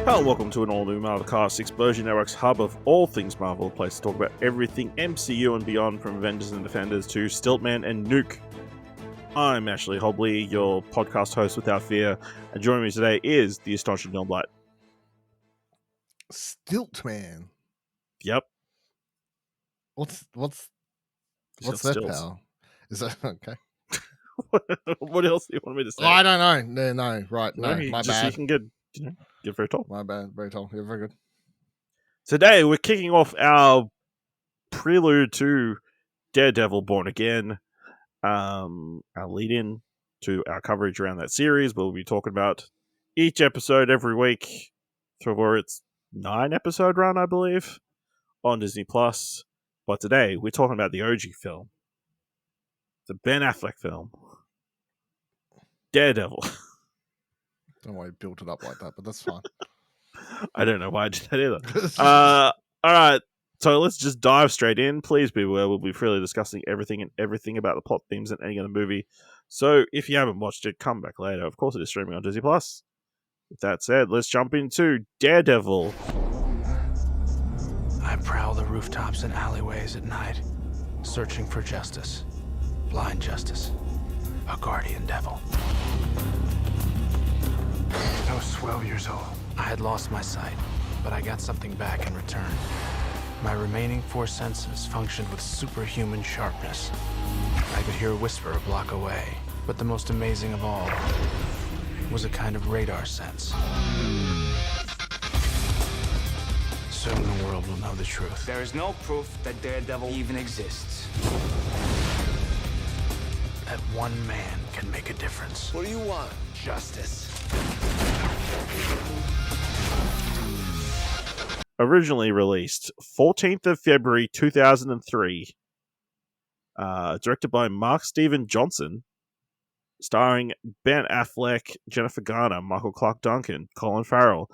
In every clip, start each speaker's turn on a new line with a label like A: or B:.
A: Hello, welcome to an all-new Marvelcast, Explosion Network's hub of all things Marvel, a place to talk about everything MCU and beyond, from Avengers and Defenders to Stiltman and Nuke. I'm Ashley Hobley, your podcast host without fear, and joining me today is the astonishing Dylan Blight.
B: Stiltman.
A: Yep.
B: What's that,
A: stills.
B: pal? Is that okay?
A: What else do you want me to say?
B: Oh, I don't know. No, right. No, my
A: just
B: bad.
A: So you can get very tall.
B: My bad. Very tall. You're very good.
A: Today, we're kicking off our prelude to Daredevil Born Again, our lead-in to our coverage around that series. We'll be talking about each episode every week for its 9-episode run, I believe, on Disney+. But today, we're talking about the OG film, the Ben Affleck film, Daredevil.
B: Don't know why you built it up like that, but that's fine.
A: I don't know why I did that either. Alright, so let's just dive straight in. Please be aware we'll be freely discussing everything about the plot themes and ending of the movie. So if you haven't watched it, come back later. Of course it is streaming on Disney+. With that said, let's jump into Daredevil.
C: I prowl the rooftops and alleyways at night, searching for justice. Blind justice. A guardian devil. I was 12 years old. I had lost my sight, but I got something back in return. My remaining 4 senses functioned with superhuman sharpness. I could hear a whisper a block away, but the most amazing of all was a kind of radar sense. Soon the world will know the truth.
D: There is no proof that Daredevil even exists.
C: That one man can make a difference.
D: What do you want? Justice.
A: Originally released 14th of February 2003. Directed by Mark Steven Johnson. Starring Ben Affleck, Jennifer Garner, Michael Clarke Duncan, Colin Farrell,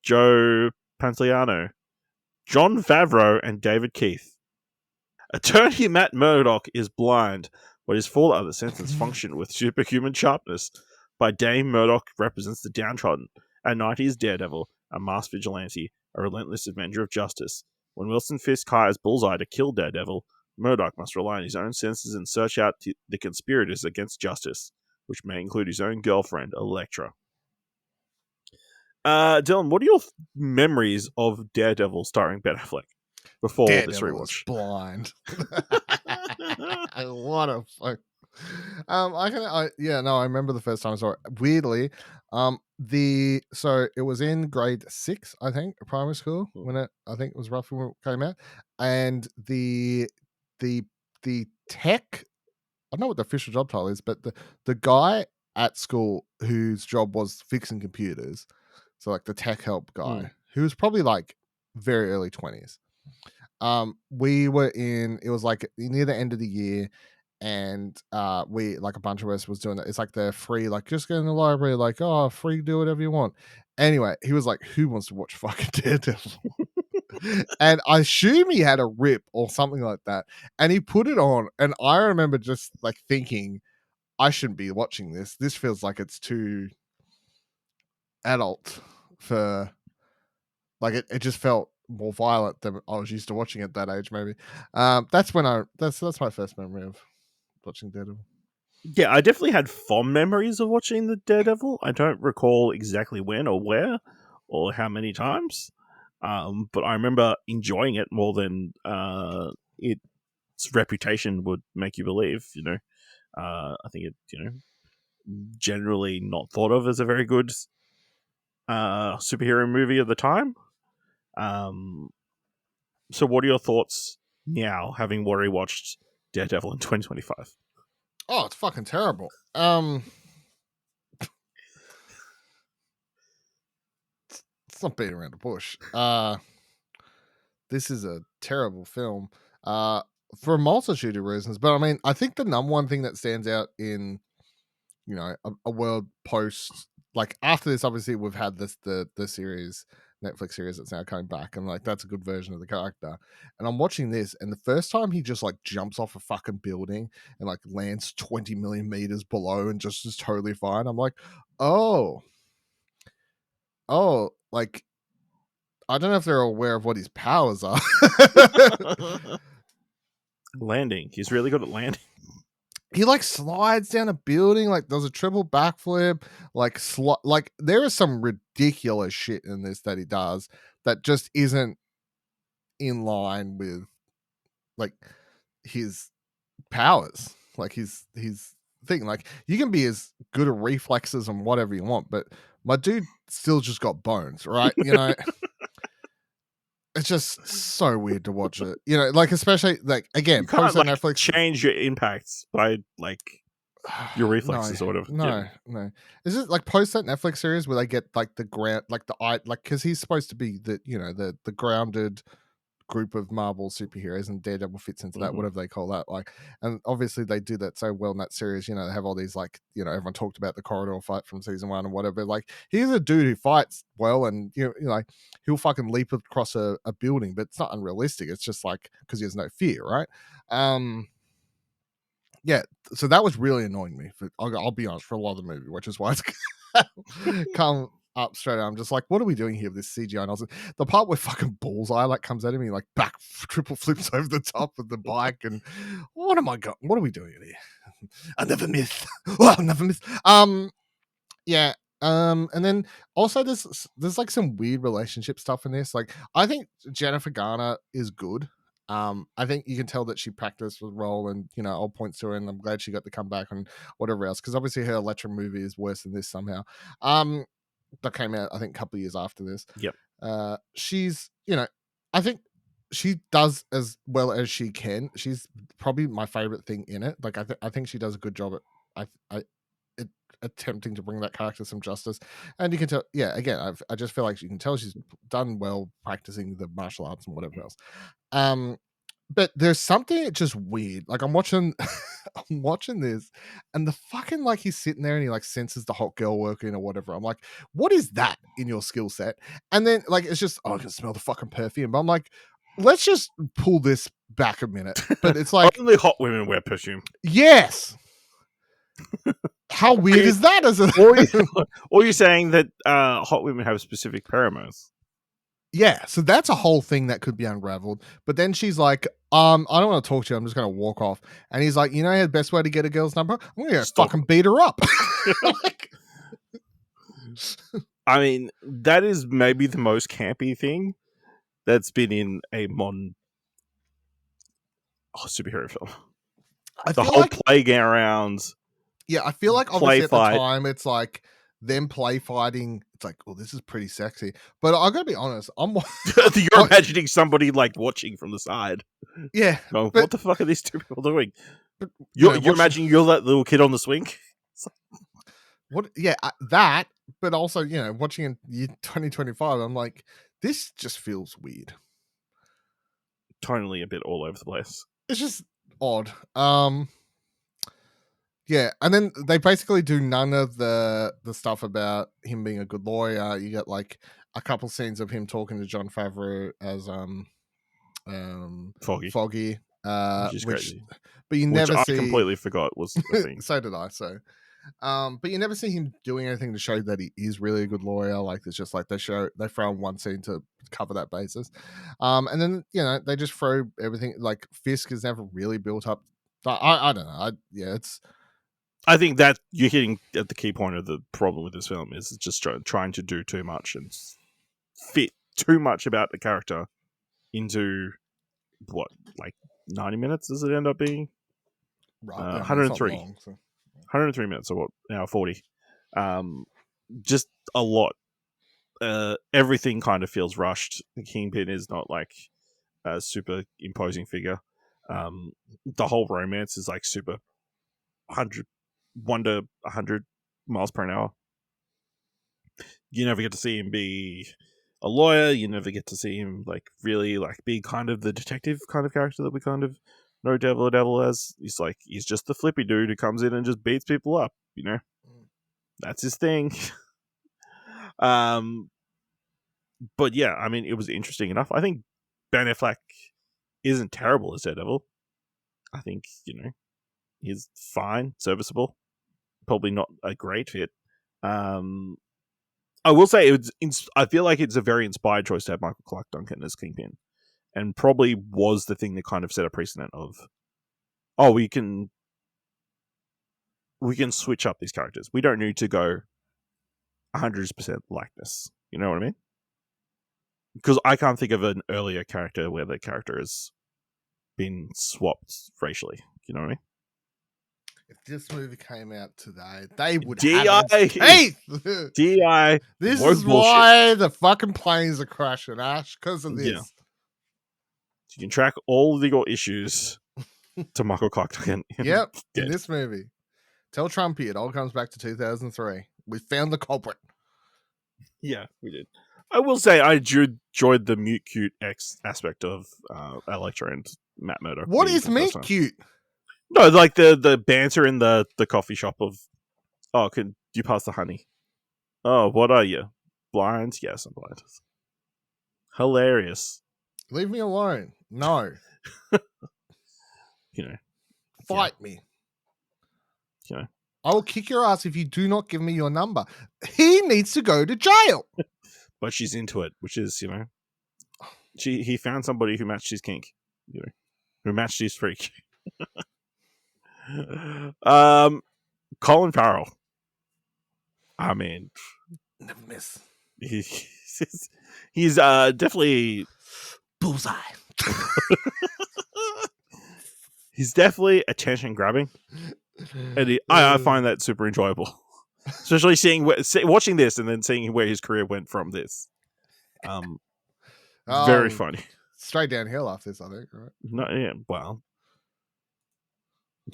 A: Joe Pantoliano, Jon Favreau, and David Keith. Attorney Matt Murdock is blind, but his 4 other senses function with superhuman sharpness. By Dame Murdock represents the downtrodden. At night he is Daredevil, a masked vigilante, a relentless avenger of justice. When Wilson Fisk hires Bullseye to kill Daredevil, Murdock must rely on his own senses and search out the conspirators against justice, which may include his own girlfriend, Elektra. Dylan, what are your memories of Daredevil starring Ben Affleck before this rewatch?
B: Blind. What a fuck. I remember the first time I saw it. Weirdly, so it was in grade 6, I think, primary school, when I think it was roughly when it came out, and the tech, I don't know what the official job title is, but the guy at school whose job was fixing computers, so like the tech help guy, who was probably like very early 20s. We were it was like near the end of the year, and we, like, a bunch of us was doing that. It's like the free, like, just go in the library, like, oh, free, do whatever you want. Anyway, he was like, who wants to watch fucking Daredevil? And I assume he had a rip or something like that, and he put it on, and I remember just like thinking, I shouldn't be watching this feels like it's too adult for, like, it just felt more violent than I was used to watching at that age. Maybe that's my first memory of watching Daredevil.
A: Yeah, I definitely had fond memories of watching the Daredevil. I don't recall exactly when or where or how many times, but I remember enjoying it more than its reputation would make you believe. I think it, generally not thought of as a very good superhero movie of the time. So what are your thoughts now, having already watched Daredevil in 2025?
B: Oh, it's fucking terrible. It's not beating around the bush. This is a terrible film for a multitude of reasons. But I mean, I think the number one thing that stands out in, a world post, like, after this, obviously we've had the series, Netflix series that's now coming back, and like that's a good version of the character. And I'm watching this, and the first time he just like jumps off a fucking building and like lands 20 million meters below and just is totally fine. I'm like, oh, like I don't know if they're aware of what his powers are.
A: Landing. He's really good at landing.
B: He like slides down a building, like does a triple backflip, like there is some ridiculous shit in this that he does that just isn't in line with like his powers, like his thing. Like you can be as good at reflexes and whatever you want, but my dude still just got bones, right? You know. It's just so weird to watch it, you know, like especially like again,
A: You can't
B: post on
A: like
B: Netflix.
A: change your impacts by like your reflexes or whatever.
B: No. Is it like post that Netflix series where they get like the ground, like the eye, like because he's supposed to be the, you know, the grounded group of Marvel superheroes, and Daredevil fits into that, whatever they call that. Like, and obviously they do that so well in that series. You know, they have all these like, you know, everyone talked about the corridor fight from season 1 and whatever. Like, he's a dude who fights well, and you know, like he'll fucking leap across a building, but it's not unrealistic. It's just like because he has no fear, right? Yeah, so that was really annoying me. I'll be honest, for a lot of the movie, which is why it's come up straight. I'm just like, what are we doing here with this CGI? And I was the part where fucking Bullseye like comes at him, he like back triple flips over the top of the bike, and what are we doing here? I never miss. I never miss. Yeah. And then also there's like some weird relationship stuff in this. Like, I think Jennifer Garner is good. I think you can tell that she practiced the role, and you know, all points to her, and I'm glad she got to come back and whatever else, because obviously her Elektra movie is worse than this somehow. That came out I think a couple of years after this.
A: Yep.
B: She's, you know, I think she does as well as she can. She's probably my favorite thing in it. Like I think she does a good job at attempting to bring that character some justice, and you can tell. Yeah, again, I just feel like you can tell she's done well practicing the martial arts and whatever else. But there's something just weird. Like I'm watching this, and the fucking like he's sitting there and he like senses the hot girl working or whatever. I'm like, what is that in your skill set? And then like it's just, oh, I can smell the fucking perfume. But I'm like, let's just pull this back a minute. But it's like
A: only hot women wear perfume.
B: Yes. How weird is that?
A: Or you're saying that hot women have specific pheromones?
B: Yeah, so that's a whole thing that could be unraveled. But then she's like, I don't want to talk to you. I'm just going to walk off. And he's like, you know the best way to get a girl's number? I'm going to fucking beat her up. Like...
A: I mean, that is maybe the most campy thing that's been in a modern superhero film. The whole like... playing around.
B: Yeah, I feel like obviously at the time it's like them play fighting. It's like, oh, this is pretty sexy. But I gotta be honest,
A: you're imagining somebody like watching from the side.
B: Yeah.
A: Going, what the fuck are these two people doing? But, you're imagining you're that little kid on the swing?
B: What? Yeah, that. But also, you know, watching in year 2025, I'm like, this just feels weird.
A: Tonally a bit all over the place.
B: It's just odd. Yeah, and then they basically do none of the stuff about him being a good lawyer. You get like a couple scenes of him talking to Jon Favreau as Foggy,
A: which is crazy.
B: But you never see.
A: I completely forgot was the thing.
B: So did I. So, but you never see him doing anything to show that he is really a good lawyer. Like it's just like they throw in one scene to cover that basis, and then you know they just throw everything. Like Fisk is never really built up. I don't know.
A: I think that you're hitting at the key point of the problem with this film is just trying to do too much and fit too much about the character into what, like 90 minutes does it end up being?
B: Right.
A: 103.
B: Long, so.
A: 103 minutes, or what? Now 40. Just a lot. Everything kind of feels rushed. The Kingpin is not like a super imposing figure. The whole romance is like super 1 to 100 miles per hour. You never get to see him be a lawyer. You never get to see him like really like be kind of the detective kind of character that we kind of know Devil as. He's just the flippy dude who comes in and just beats people up, you know. That's his thing. But yeah, I mean, it was interesting enough. I think Ben Affleck isn't terrible as Daredevil. I think, you know, he's fine, serviceable. Probably not a great fit. I I will say I feel like it's a very inspired choice to have Michael Clarke Duncan as Kingpin, and probably was the thing that kind of set a precedent of, oh, we can switch up these characters. We don't need to go 100% likeness. You know what I mean? Because I can't think of an earlier character where the character has been swapped racially. You know what I mean?
B: If this movie came out today, they would
A: D.I.
B: have its teeth.
A: D.I.
B: This
A: more
B: is
A: bullshit.
B: why the fucking planes are crashing, Ash, because of this.
A: Yeah. You can track all of your issues to Michael Clarke Duncan.
B: Yep, in this movie. Tell Trumpy it all comes back to 2003. We found the culprit.
A: Yeah, we did. I will say I enjoyed the mute cute aspect of Elektra and Matt Murdock.
B: What is mute cute?
A: No, like the banter in the coffee shop of, oh, can you pass the honey? Oh, what are you? Blind? Yes, I'm blind. Hilarious.
B: Leave me alone. No.
A: You know.
B: Fight me.
A: You know.
B: I will kick your ass if you do not give me your number. He needs to go to jail.
A: But she's into it, which is, you know, he found somebody who matched his kink, you know, who matched his freak. Colin Farrell. I mean,
B: never miss.
A: He's definitely
B: bullseye.
A: He's definitely attention grabbing, and I find that super enjoyable, especially watching this and then seeing where his career went from this. Very funny.
B: Straight downhill after this, I think. Right?
A: No, yeah, well,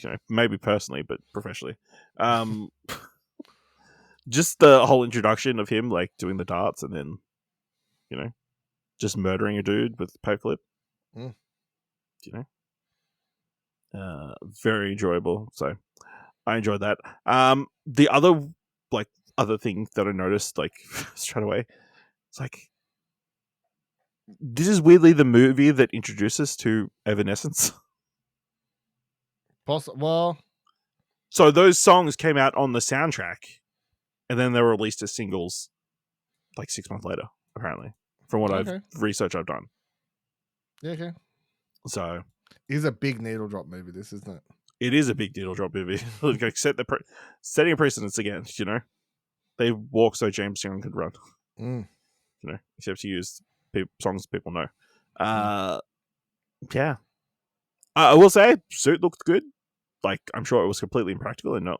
A: you know, maybe personally, but professionally. Just the whole introduction of him, like doing the darts and then, you know, just murdering a dude with a paperclip.
B: Mm.
A: You know. Very enjoyable. So I enjoyed that. The other thing that I noticed, like, straight away, it's like, this is weirdly the movie that introduced us to Evanescence.
B: Well,
A: so those songs came out on the soundtrack, and then they were released as singles, like 6 months later, apparently, from what research I've done.
B: Yeah, okay.
A: So
B: it is a big needle drop movie, this, isn't it?
A: It is a big needle drop movie. Like, setting a precedence again, you know? They walk so James Young could run.
B: Mm.
A: You know, except to use songs people know. Yeah. I will say, suit looked good. Like, I'm sure it was completely impractical and not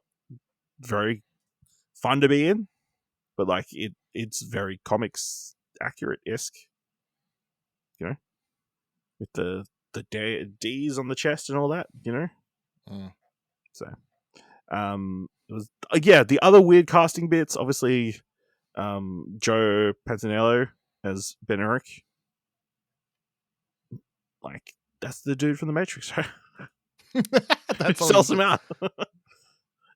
A: very fun to be in. But, like, it's very comics accurate-esque. You know? With the D's on the chest and all that, you know?
B: Mm.
A: So, it was, the other weird casting bits, obviously, Joe Pantoliano as Ben Affleck. Like, that's the dude from The Matrix, right? That sells him out.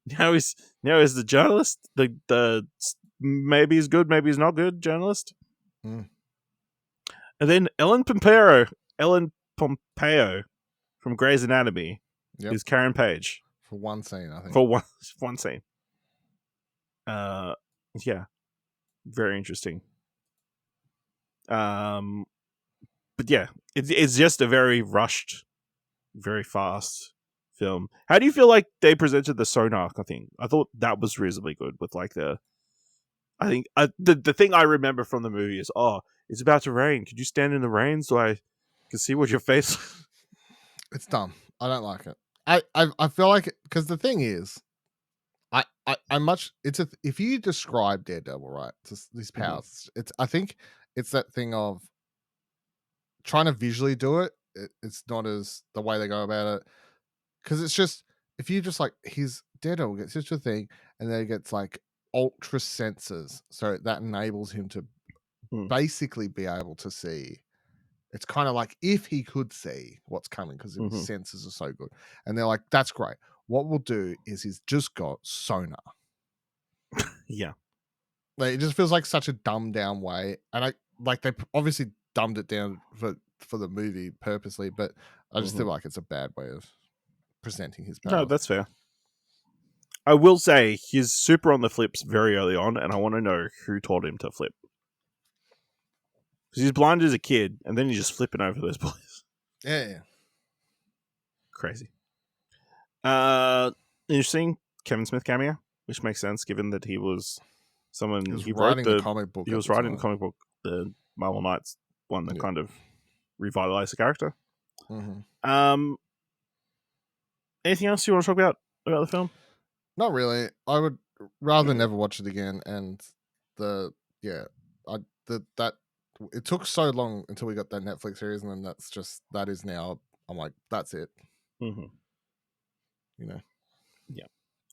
A: now he's the journalist, the maybe he's good, maybe he's not good journalist.
B: Mm. And
A: then Ellen Pompeo from Grey's Anatomy is Karen Page
B: for one scene, I think.
A: For one scene. Yeah, very interesting. But yeah, it's just a very rushed, very fast film. How do you feel like they presented the sonar thing? I thought that was reasonably good with like the thing I remember from the movie is, oh, it's about to rain. Could you stand in the rain so I can see what your face?
B: It's dumb. I don't like it. I feel like it, because the thing is, if you describe Daredevil, right, these powers, I think it's that thing of trying to visually do it. It's not as the way they go about it, because it's just, if you just like, his Daredevil gets such a thing, and then he gets like ultra senses, so that enables him to basically be able to see. It's kind of like if he could see what's coming because his senses are so good. And they're like, that's great. What we'll do is he's just got sonar.
A: Yeah.
B: Like, it just feels like such a dumbed down way. And they obviously dumbed it down for the movie purposely, but I just feel like it's a bad way of presenting his powers.
A: No, that's fair. I will say he's super on the flips very early on, and I want to know who taught him to flip. Because he's blind as a kid, and then he's just flipping over those boys.
B: Yeah.
A: Crazy. Interesting Kevin Smith cameo, which makes sense given that he was someone
B: He was writing the comic book.
A: He was writing the comic book, the Marvel Knights one that kind of revitalized the character.
B: Mm-hmm.
A: Anything else you want to talk about the film?
B: Not really. I would rather never watch it again. And it took so long until we got that Netflix series, and then that is now. I'm like, that's it.
A: Mm-hmm.
B: You know.
A: Yeah.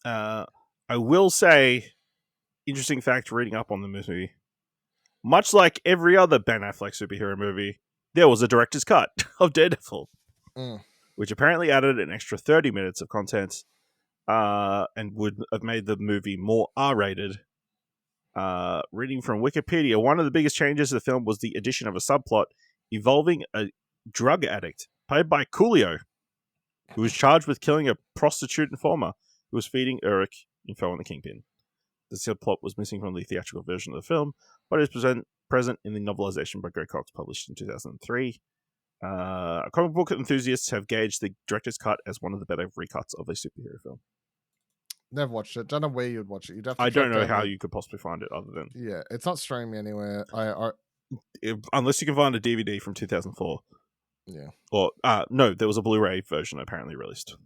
A: I will say, interesting fact reading up on the movie, much like every other Ben Affleck superhero movie, there was a director's cut of Daredevil, which apparently added an extra 30 minutes of content and would have made the movie more R-rated. Reading from Wikipedia, one of the biggest changes to the film was the addition of a subplot involving a drug addict, played by Coolio, who was charged with killing a prostitute informer who was feeding Eric info on the Kingpin. The subplot was missing from the theatrical version of the film, but is present in the novelization by Charlie Cox, published in 2003. Comic book enthusiasts have gauged the director's cut as one of the better recuts of a superhero film.
B: Never watched it. Don't know where you'd watch it. You'd have to
A: I don't know how you could possibly find it other than...
B: Yeah, it's not streaming anywhere.
A: Unless you can find a DVD from 2004.
B: Yeah.
A: Or, no, there was a Blu-ray version apparently released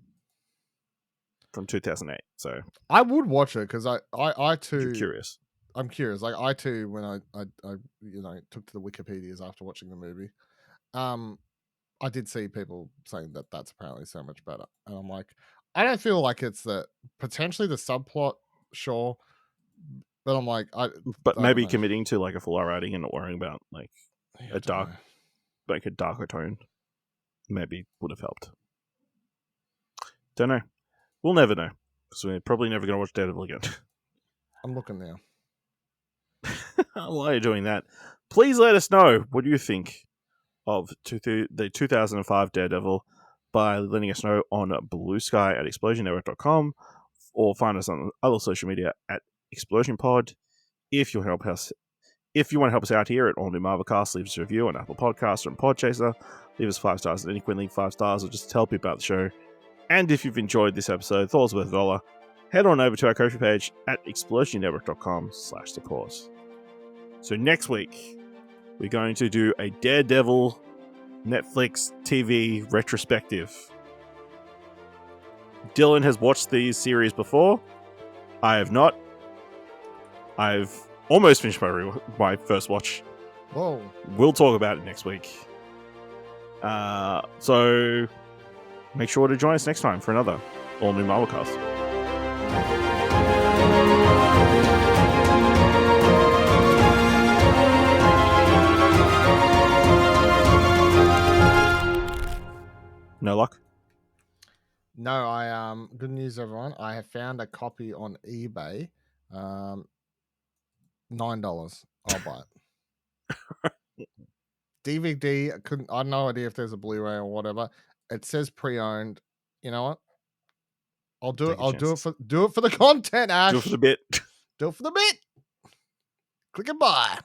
A: from 2008. So
B: I would watch it because I too...
A: You're curious.
B: I'm curious. Like, I too, when I took to the Wikipedias after watching the movie, I did see people saying that that's apparently so much better. And I'm like, I don't feel like it's potentially the subplot, sure. But I'm like,
A: maybe committing to like a full R rating and not worrying about like a darker tone maybe would have helped. Don't know. We'll never know. Because we're probably never going to watch Daredevil again.
B: I'm looking now.
A: While you're doing that, please let us know what you think of the 2005 Daredevil by letting us know on Blue Sky at explosionnetwork.com or find us on other social media at ExplosionPod. If you want to help us out here at All New Marvelcast, leave us a review on Apple Podcasts or on Podchaser. Leave us 5 stars at any point, leave 5 stars, or just tell people about the show. And if you've enjoyed this episode, thought it was worth $1, head on over to our Ko-fi page at explosionnetwork.com/support. So next week, we're going to do a Daredevil Netflix TV retrospective. Dylan has watched these series before. I have not. I've almost finished my first watch.
B: Whoa.
A: We'll talk about it next week. So make sure to join us next time for another All New Marvelcast. No luck?
B: No, good news, everyone. I have found a copy on eBay. $9. I'll buy it. DVD, I had no idea if there's a Blu-ray or whatever. It says pre-owned. You know what? I'll do it. I'll do it for the content, Ash.
A: Do it for the bit.
B: Do it for the bit. Click and buy.